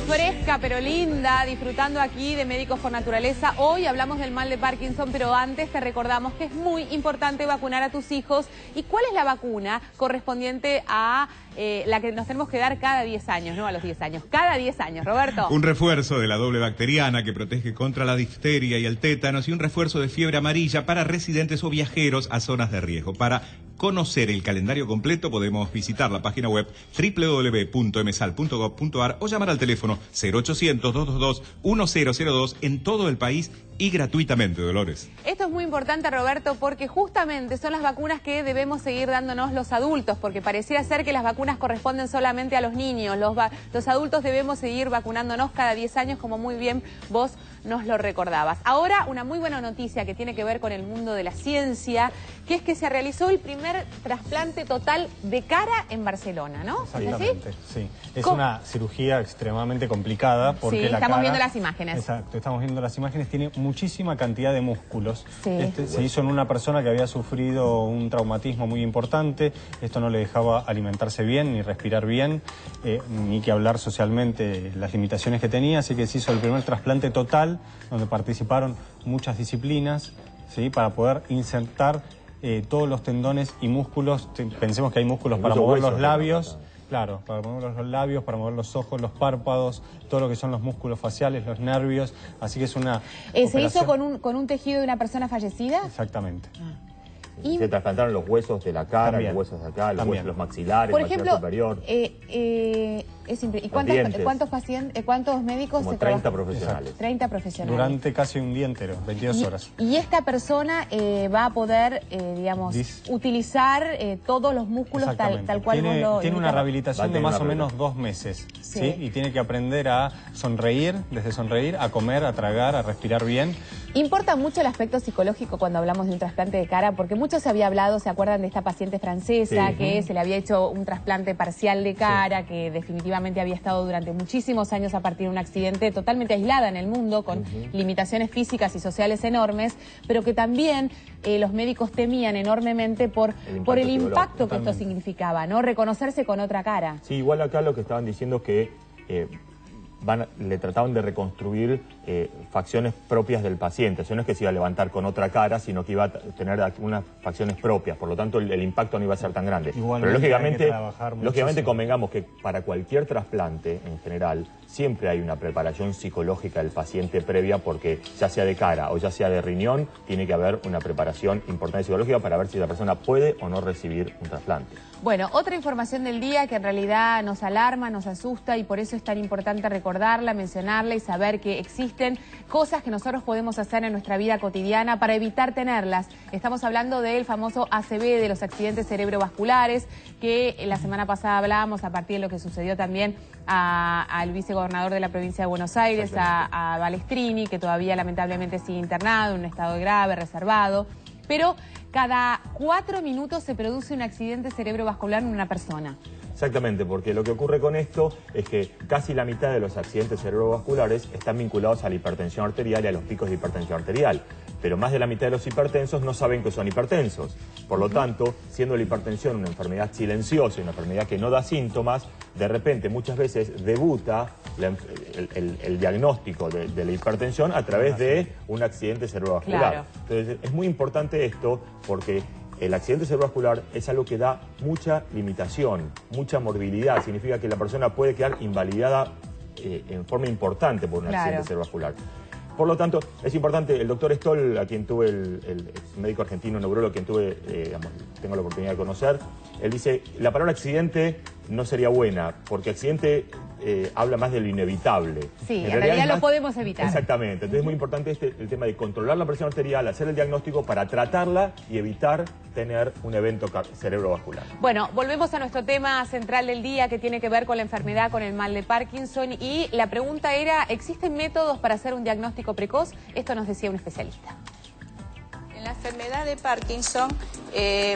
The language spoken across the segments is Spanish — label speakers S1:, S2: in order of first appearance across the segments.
S1: fresca pero linda, disfrutando aquí de Médicos por Naturaleza. Hoy hablamos del mal de Parkinson, pero antes te recordamos que es muy importante vacunar a tus hijos. ¿Y cuál es la vacuna correspondiente a la que nos tenemos que dar cada 10 años, no a los 10 años? Cada 10 años, Roberto.
S2: Un refuerzo de la doble bacteriana que protege contra la difteria y el tétanos, y un refuerzo de fiebre amarilla para residentes o viajeros a zonas de riesgo. Para conocer el calendario completo podemos visitar la página web www.msal.gov.ar o llamar al teléfono 0800-222-1002 en todo el país y gratuitamente, Dolores.
S1: Esto es muy importante, Roberto, porque justamente son las vacunas que debemos seguir dándonos los adultos, porque pareciera ser que las vacunas corresponden solamente a los niños. Los adultos debemos seguir vacunándonos cada 10 años, como muy bien vos nos lo recordabas. Ahora, una muy buena noticia que tiene que ver con el mundo de la ciencia, que es que se realizó el primer trasplante total de cara en Barcelona, ¿no?
S3: Exactamente, sí. Es una cirugía extremadamente complicada porque
S1: sí, estamos viendo las imágenes.
S3: Exacto, estamos viendo las imágenes. Tiene muchísima cantidad de músculos.
S1: Sí.
S3: Se hizo en una persona que había sufrido un traumatismo muy importante. Esto no le dejaba alimentarse bien, ni respirar bien, ni que hablar socialmente las limitaciones que tenía. Así que se hizo el primer trasplante total, donde participaron muchas disciplinas, ¿sí? Para poder insertar todos los tendones y músculos. Pensemos que hay músculos para mover los labios. Claro, para mover los labios, para mover los ojos, los párpados, todo lo que son los músculos faciales, los nervios. Así que es una
S1: ¿Se hizo con un tejido de una persona fallecida?
S3: Exactamente.
S4: Y se trasplantaron los huesos de la cara, los huesos de acá, los huesos, los maxilares,
S1: por
S4: el
S1: ejemplo,
S4: superior.
S1: ¿Y cuántos médicos
S4: como
S1: se
S4: 30
S1: trabajan?
S4: profesionales.
S1: 30 profesionales.
S3: Durante casi un día entero, 22 horas.
S1: Y esta persona va a poder, digamos, utilizar todos los músculos tal cual vos lo...
S3: Tiene una rehabilitación de más o menos 2 meses, ¿sí? Y tiene que aprender a sonreír, desde sonreír, a comer, a tragar, a respirar bien.
S1: Importa mucho el aspecto psicológico cuando hablamos de un trasplante de cara, porque mucho se había hablado, ¿se acuerdan de esta paciente francesa que se le había hecho un trasplante parcial de cara, que definitivamente había estado durante muchísimos años a partir de un accidente, totalmente aislada en el mundo, con limitaciones físicas y sociales enormes, pero que también los médicos temían enormemente por el impacto que esto significaba, ¿no? Reconocerse con otra cara.
S4: Sí, igual acá lo que estaban diciendo es que le trataban de reconstruir facciones propias del paciente. Eso no es que se iba a levantar con otra cara, sino que iba a tener unas facciones propias. Por lo tanto, el impacto no iba a ser tan grande.
S3: Igualmente,
S4: pero
S3: lógicamente
S4: convengamos que para cualquier trasplante, en general, siempre hay una preparación psicológica del paciente previa, porque ya sea de cara o ya sea de riñón, tiene que haber una preparación importante psicológica para ver si la persona puede o no recibir un trasplante.
S1: Bueno, otra información del día que en realidad nos alarma, nos asusta, y por eso es tan importante recordarla, mencionarla y saber que existen cosas que nosotros podemos hacer en nuestra vida cotidiana para evitar tenerlas. Estamos hablando del famoso ACV, de los accidentes cerebrovasculares, que la semana pasada hablábamos a partir de lo que sucedió también al vicegobernador de la provincia de Buenos Aires, a Balestrini, que todavía lamentablemente sigue internado en un estado grave, reservado. Pero cada 4 minutos se produce un accidente cerebrovascular en una persona.
S4: Exactamente, porque lo que ocurre con esto es que casi la mitad de los accidentes cerebrovasculares están vinculados a la hipertensión arterial y a los picos de hipertensión arterial. Pero más de la mitad de los hipertensos no saben que son hipertensos. Por lo tanto, siendo la hipertensión una enfermedad silenciosa, una enfermedad que no da síntomas, de repente muchas veces debuta el diagnóstico de la hipertensión a través de un accidente cerebrovascular.
S1: Claro.
S4: Entonces, es muy importante esto porque el accidente cerebrovascular es algo que da mucha limitación, mucha morbilidad. Significa que la persona puede quedar invalidada en forma importante por un accidente cerebrovascular. Por lo tanto, es importante, el doctor Stoll, a quien tuve, el médico argentino neurólogo, a quien tengo la oportunidad de conocer, él dice, la palabra accidente no sería buena, porque accidente habla más de lo inevitable.
S1: Sí, en realidad lo podemos evitar.
S4: Exactamente, entonces es muy importante el tema de controlar la presión arterial, hacer el diagnóstico para tratarla y evitar tener un evento cerebrovascular.
S1: Bueno, volvemos a nuestro tema central del día, que tiene que ver con la enfermedad, con el mal de Parkinson, y la pregunta era, ¿existen métodos para hacer un diagnóstico precoz? Esto nos decía un especialista.
S5: En la enfermedad de Parkinson,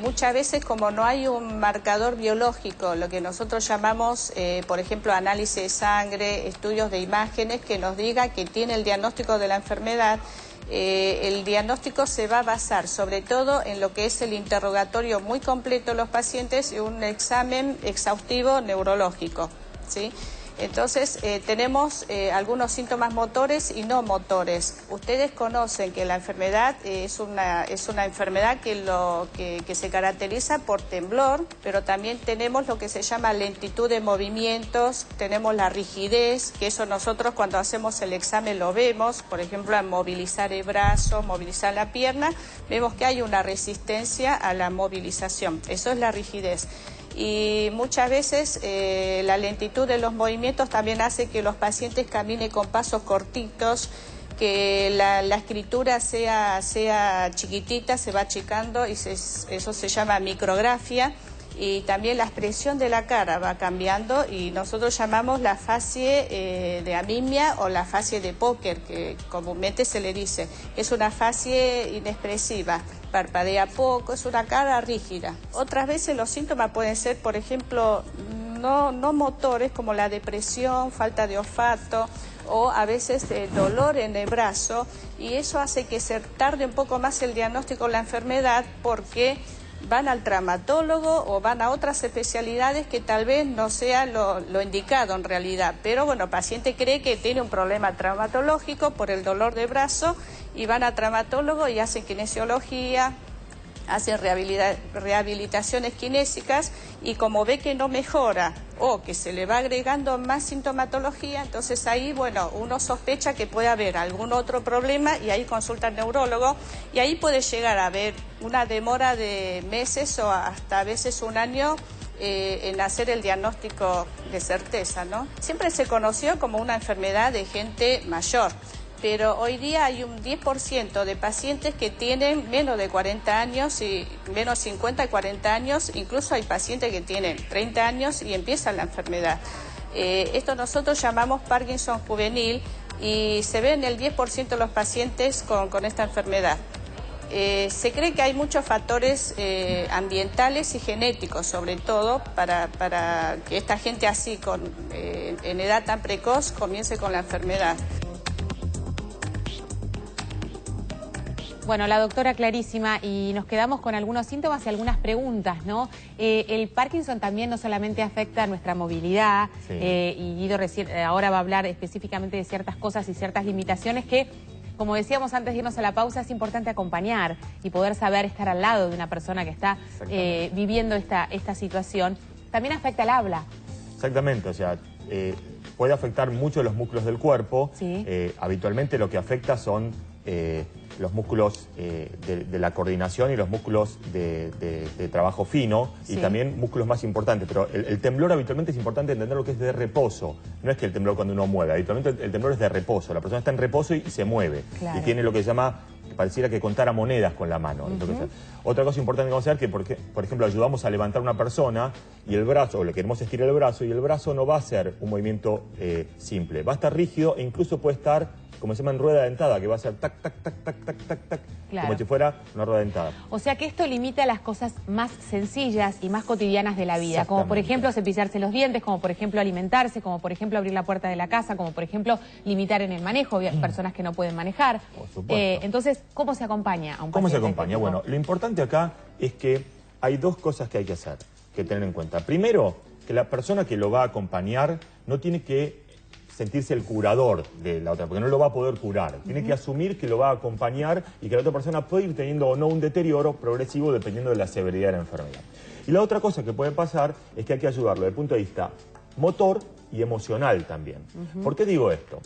S5: muchas veces, como no hay un marcador biológico, lo que nosotros llamamos, por ejemplo, análisis de sangre, estudios de imágenes que nos diga que tiene el diagnóstico de la enfermedad, el diagnóstico se va a basar sobre todo en lo que es el interrogatorio muy completo de los pacientes y un examen exhaustivo neurológico, ¿sí? Entonces tenemos algunos síntomas motores y no motores. Ustedes conocen que la enfermedad es una enfermedad que se caracteriza por temblor, pero también tenemos lo que se llama lentitud de movimientos, tenemos la rigidez, que eso nosotros cuando hacemos el examen lo vemos, por ejemplo, al movilizar el brazo, movilizar la pierna, vemos que hay una resistencia a la movilización, eso es la rigidez. Y muchas veces la lentitud de los movimientos también hace que los pacientes caminen con pasos cortitos, que la escritura sea chiquitita, se va achicando y eso se llama micrografia. Y también la expresión de la cara va cambiando y nosotros llamamos la facie de amimia o la facie de póker, que comúnmente se le dice. Es una facie inexpresiva, parpadea poco, es una cara rígida. Otras veces los síntomas pueden ser, por ejemplo, no motores como la depresión, falta de olfato o a veces dolor en el brazo, y eso hace que se tarde un poco más el diagnóstico de la enfermedad porque van al traumatólogo o van a otras especialidades que tal vez no sea lo indicado en realidad. Pero bueno, el paciente cree que tiene un problema traumatológico por el dolor de brazo y van a traumatólogo y hacen kinesiología, hacen rehabilitaciones kinésicas y como ve que no mejora o que se le va agregando más sintomatología, entonces ahí, bueno, uno sospecha que puede haber algún otro problema y ahí consulta al neurólogo y ahí puede llegar a haber una demora de meses o hasta a veces un año en hacer el diagnóstico de certeza, ¿no? Siempre se conoció como una enfermedad de gente mayor, pero hoy día hay un 10% de pacientes que tienen menos de 40 años y menos 50 y 40 años, incluso hay pacientes que tienen 30 años y empiezan la enfermedad. Esto nosotros llamamos Parkinson juvenil y se ve en el 10% de los pacientes con esta enfermedad. Se cree que hay muchos factores ambientales y genéticos, sobre todo, para que esta gente así, en edad tan precoz, comience con la enfermedad.
S1: Bueno, la doctora clarísima, y nos quedamos con algunos síntomas y algunas preguntas, ¿no? El Parkinson también no solamente afecta a nuestra movilidad, sí. Y Guido ahora va a hablar específicamente de ciertas cosas y ciertas limitaciones que, como decíamos antes de irnos a la pausa, es importante acompañar y poder saber estar al lado de una persona que está viviendo esta situación. También afecta el habla.
S4: Exactamente, o sea, puede afectar mucho los músculos del cuerpo. Sí. Habitualmente lo que afecta son los músculos de la coordinación y los músculos de trabajo fino, sí. Y también músculos más importantes. Pero el temblor habitualmente es importante entender lo que es de reposo. No es que el temblor cuando uno mueve, habitualmente el temblor es de reposo. La persona está en reposo y se mueve. Claro. Y tiene lo que se llama, pareciera que contara monedas con la mano. Otra cosa importante que vamos a ver, que por ejemplo ayudamos a levantar a una persona y el brazo, o le queremos estirar el brazo, y el brazo no va a ser un movimiento simple. Va a estar rígido e incluso puede estar, como se llama, en rueda dentada, que va a ser tac, tac, tac, tac, tac, tac, tac, claro. Como si fuera una rueda dentada.
S1: O sea que esto limita las cosas más sencillas y más cotidianas de la vida, como por ejemplo cepillarse los dientes, como por ejemplo alimentarse, como por ejemplo abrir la puerta de la casa, como por ejemplo limitar en el manejo, personas que no pueden manejar.
S4: Por supuesto.
S1: Entonces, ¿cómo se acompaña a un paciente?
S4: ¿Cómo se acompaña? Bueno, lo importante acá es que hay dos cosas que hay que hacer, que tener en cuenta. Primero, que la persona que lo va a acompañar no tiene que sentirse el curador de la otra, porque no lo va a poder curar. Tiene que asumir que lo va a acompañar y que la otra persona puede ir teniendo o no un deterioro progresivo dependiendo de la severidad de la enfermedad. Y la otra cosa que puede pasar es que hay que ayudarlo desde el punto de vista motor y emocional también. ¿Por qué digo esto?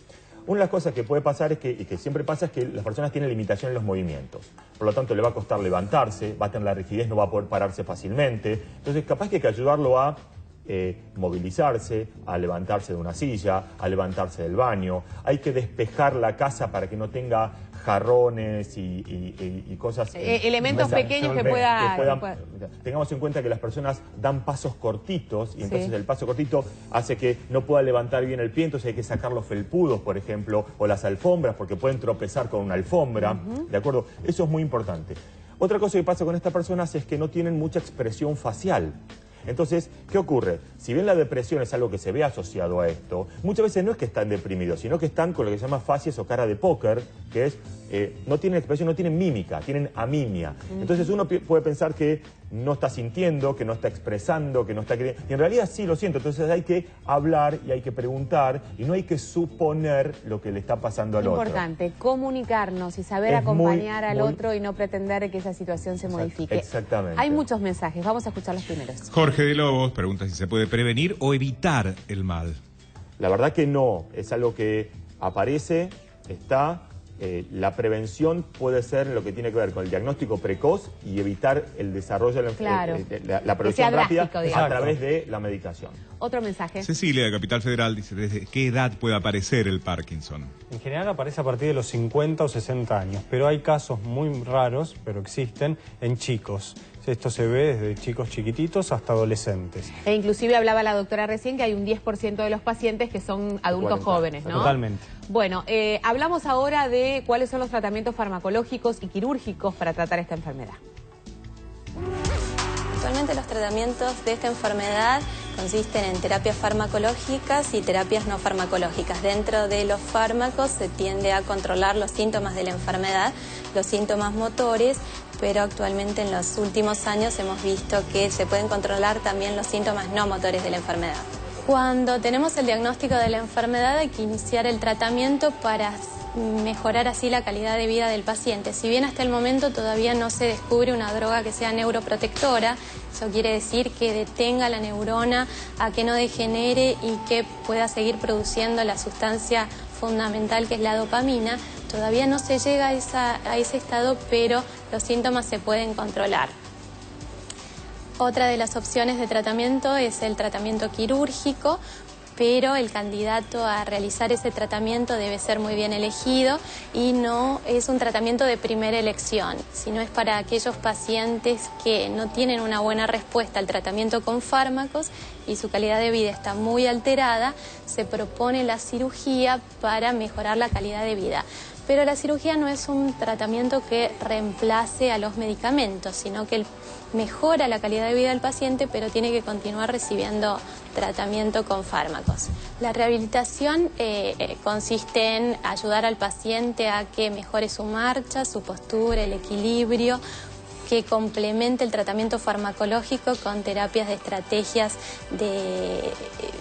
S4: Una de las cosas que puede pasar es y que siempre pasa es que las personas tienen limitación en los movimientos. Por lo tanto, le va a costar levantarse, va a tener la rigidez, no va a poder pararse fácilmente. Entonces, capaz que hay que ayudarlo a movilizarse, a levantarse de una silla, a levantarse del baño. Hay que despejar la casa para que no tenga jarrones y cosas...
S1: elementos pequeños que puedan...
S4: Tengamos en cuenta que las personas dan pasos cortitos y entonces el paso cortito hace que no pueda levantar bien el pie, entonces hay que sacar los felpudos, por ejemplo, o las alfombras, porque pueden tropezar con una alfombra, ¿de acuerdo? Eso es muy importante. Otra cosa que pasa con estas personas es que no tienen mucha expresión facial. Entonces, ¿qué ocurre? Si bien la depresión es algo que se ve asociado a esto, muchas veces no es que están deprimidos, sino que están con lo que se llama facies o cara de póker, que es, no tienen expresión, no tienen mímica, tienen amimia. Entonces uno puede pensar que no está sintiendo, que no está expresando, que no está queriendo. Y en realidad sí lo siento. Entonces hay que hablar y hay que preguntar y no hay que suponer lo que le está pasando al otro.
S1: Importante, comunicarnos y saber acompañar al otro y no pretender que esa situación se modifique.
S4: Exactamente.
S1: Hay muchos mensajes, vamos a escuchar los primeros.
S2: Jorge de Lobos pregunta si se puede prevenir o evitar el mal.
S4: La verdad que no, es algo que aparece, está... la prevención puede ser lo que tiene que ver con el diagnóstico precoz y evitar el desarrollo de la producción rápida a través de la medicación.
S1: Otro mensaje.
S2: Cecilia, de Capital Federal, dice, ¿desde qué edad puede aparecer el Parkinson?
S3: En general aparece a partir de los 50 o 60 años, pero hay casos muy raros, pero existen, en chicos. Esto se ve desde chicos chiquititos hasta adolescentes.
S1: E inclusive hablaba la doctora recién que hay un 10% de los pacientes que son adultos jóvenes, ¿no?
S3: Totalmente.
S1: Bueno, hablamos ahora de cuáles son los tratamientos farmacológicos y quirúrgicos para tratar esta enfermedad.
S6: Actualmente los tratamientos de esta enfermedad consisten en terapias farmacológicas y terapias no farmacológicas. Dentro de los fármacos se tiende a controlar los síntomas de la enfermedad, los síntomas motores, pero actualmente en los últimos años hemos visto que se pueden controlar también los síntomas no motores de la enfermedad. Cuando tenemos el diagnóstico de la enfermedad hay que iniciar el tratamiento para mejorar así la calidad de vida del paciente. Si bien hasta el momento todavía no se descubre una droga que sea neuroprotectora, eso quiere decir que detenga a la neurona a que no degenere y que pueda seguir produciendo la sustancia fundamental que es la dopamina, todavía no se llega a ese estado, pero los síntomas se pueden controlar. Otra de las opciones de tratamiento es el tratamiento quirúrgico, pero el candidato a realizar ese tratamiento debe ser muy bien elegido y no es un tratamiento de primera elección, sino es para aquellos pacientes que no tienen una buena respuesta al tratamiento con fármacos y su calidad de vida está muy alterada, se propone la cirugía para mejorar la calidad de vida. Pero la cirugía no es un tratamiento que reemplace a los medicamentos, sino que mejora la calidad de vida del paciente, pero tiene que continuar recibiendo tratamiento con fármacos. La rehabilitación consiste en ayudar al paciente a que mejore su marcha, su postura, el equilibrio, que complemente el tratamiento farmacológico con terapias de estrategias de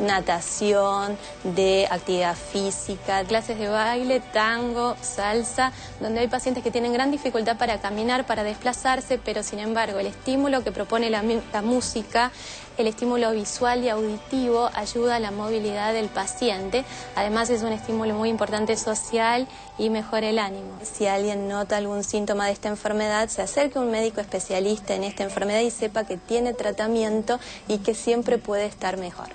S6: natación, de actividad física, clases de baile, tango, salsa, donde hay pacientes que tienen gran dificultad para caminar, para desplazarse, pero sin embargo el estímulo que propone la música, el estímulo visual y auditivo ayuda a la movilidad del paciente. Además es un estímulo muy importante social y mejora el ánimo. Si alguien nota algún síntoma de esta enfermedad, se acerque a un médico especialista en esta enfermedad y sepa que tiene tratamiento y que siempre puede estar mejor.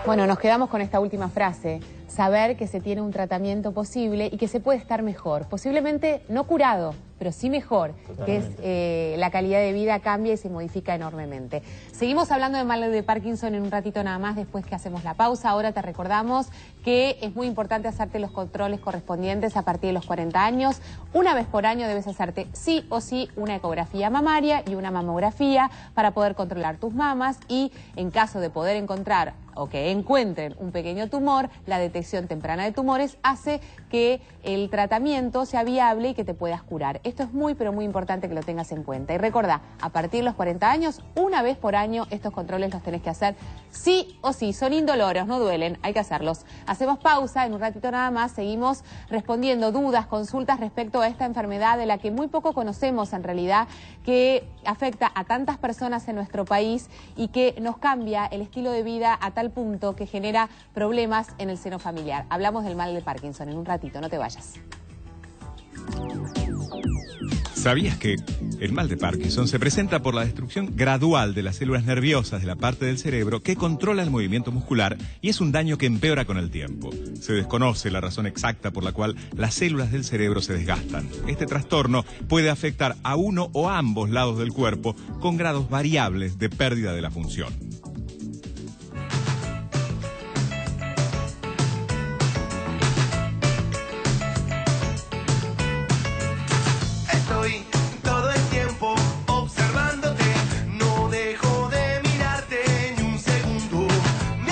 S1: Bueno, nos quedamos con esta última frase. Saber que se tiene un tratamiento posible y que se puede estar mejor. Posiblemente no curado, pero sí mejor,
S4: Totalmente.
S1: Que es la calidad de vida cambia y se modifica enormemente. Seguimos hablando de mal de Parkinson en un ratito nada más después que hacemos la pausa. Ahora te recordamos que es muy importante hacerte los controles correspondientes a partir de los 40 años. Una vez por año debes hacerte sí o sí una ecografía mamaria y una mamografía para poder controlar tus mamas y en caso de poder encontrar o que encuentren un pequeño tumor, la detección temprana de tumores hace que el tratamiento sea viable y que te puedas curar. Esto es muy, pero muy importante que lo tengas en cuenta. Y recordá, a partir de los 40 años, una vez por año, estos controles los tenés que hacer sí o sí. Son indoloros, no duelen, hay que hacerlos. Hacemos pausa, en un ratito nada más, seguimos respondiendo dudas, consultas respecto a esta enfermedad de la que muy poco conocemos en realidad, que afecta a tantas personas en nuestro país y que nos cambia el estilo de vida a tal punto que genera problemas en el seno familiar. Hablamos del mal de Parkinson en un ratito, no te vayas.
S2: ¿Sabías que el mal de Parkinson se presenta por la destrucción gradual de las células nerviosas de la parte del cerebro que controla el movimiento muscular y es un daño que empeora con el tiempo? Se desconoce la razón exacta por la cual las células del cerebro se desgastan. Este trastorno puede afectar a uno o a ambos lados del cuerpo con grados variables de pérdida de la función.